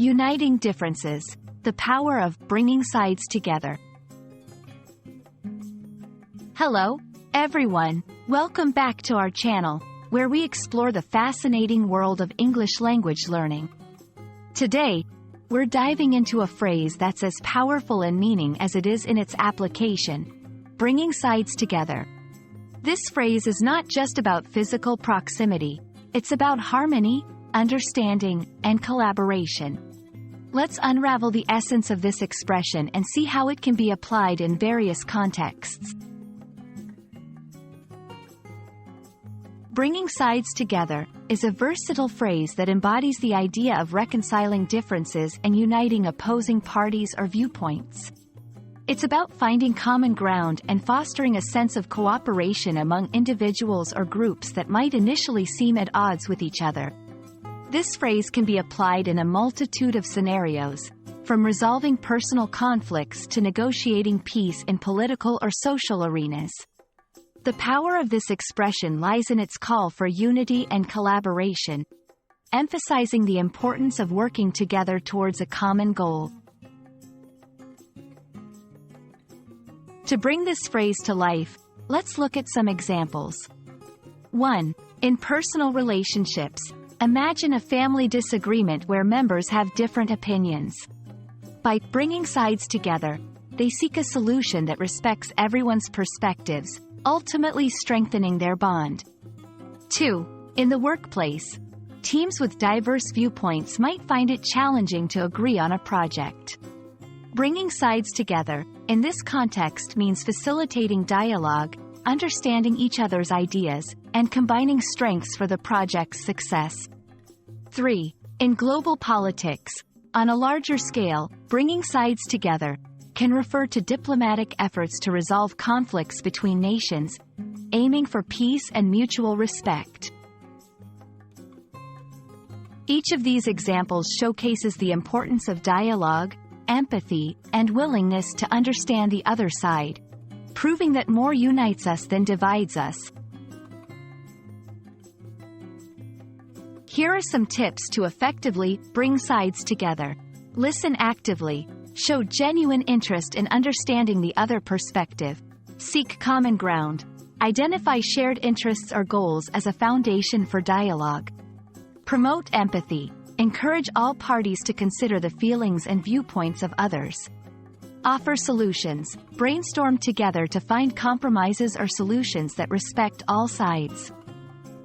Uniting differences. The power of bringing sides together. Hello, everyone. Welcome back to our channel, where we explore the fascinating world of English language learning. Today, we're diving into a phrase that's as powerful in meaning as it is in its application: bringing sides together. This phrase is not just about physical proximity, it's about harmony, understanding, and collaboration. Let's unravel the essence of this expression and see how it can be applied in various contexts. Bringing sides together is a versatile phrase that embodies the idea of reconciling differences and uniting opposing parties or viewpoints. It's about finding common ground and fostering a sense of cooperation among individuals or groups that might initially seem at odds with each other. This phrase can be applied in a multitude of scenarios, from resolving personal conflicts to negotiating peace in political or social arenas. The power of this expression lies in its call for unity and collaboration, emphasizing the importance of working together towards a common goal. To bring this phrase to life, let's look at some examples. 1. In personal relationships, imagine a family disagreement where members have different opinions. By bringing sides together, they seek a solution that respects everyone's perspectives, ultimately strengthening their bond. 2. In the workplace, teams with diverse viewpoints might find it challenging to agree on a project. Bringing sides together, in this context, means facilitating dialogue, understanding each other's ideas, and combining strengths for the project's success. 3. In global politics, on a larger scale, bringing sides together can refer to diplomatic efforts to resolve conflicts between nations, aiming for peace and mutual respect. Each of these examples showcases the importance of dialogue, empathy, and willingness to understand the other side, proving that more unites us than divides us. Here are some tips to effectively bring sides together. Listen actively. Show genuine interest in understanding the other perspective. Seek common ground. Identify shared interests or goals as a foundation for dialogue. Promote empathy. Encourage all parties to consider the feelings and viewpoints of others. Offer solutions. Brainstorm together to find compromises or solutions that respect all sides.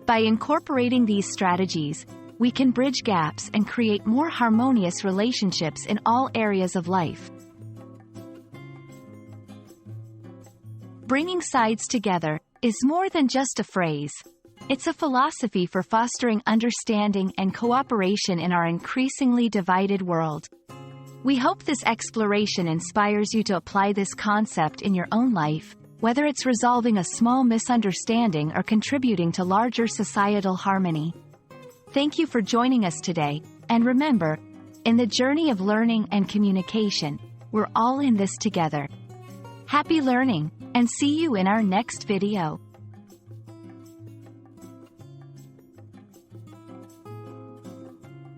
By incorporating these strategies, we can bridge gaps and create more harmonious relationships in all areas of life. Bringing sides together is more than just a phrase. It's a philosophy for fostering understanding and cooperation in our increasingly divided world. We hope this exploration inspires you to apply this concept in your own life, whether it's resolving a small misunderstanding or contributing to larger societal harmony. Thank you for joining us today, and remember, in the journey of learning and communication, we're all in this together. Happy learning, and see you in our next video.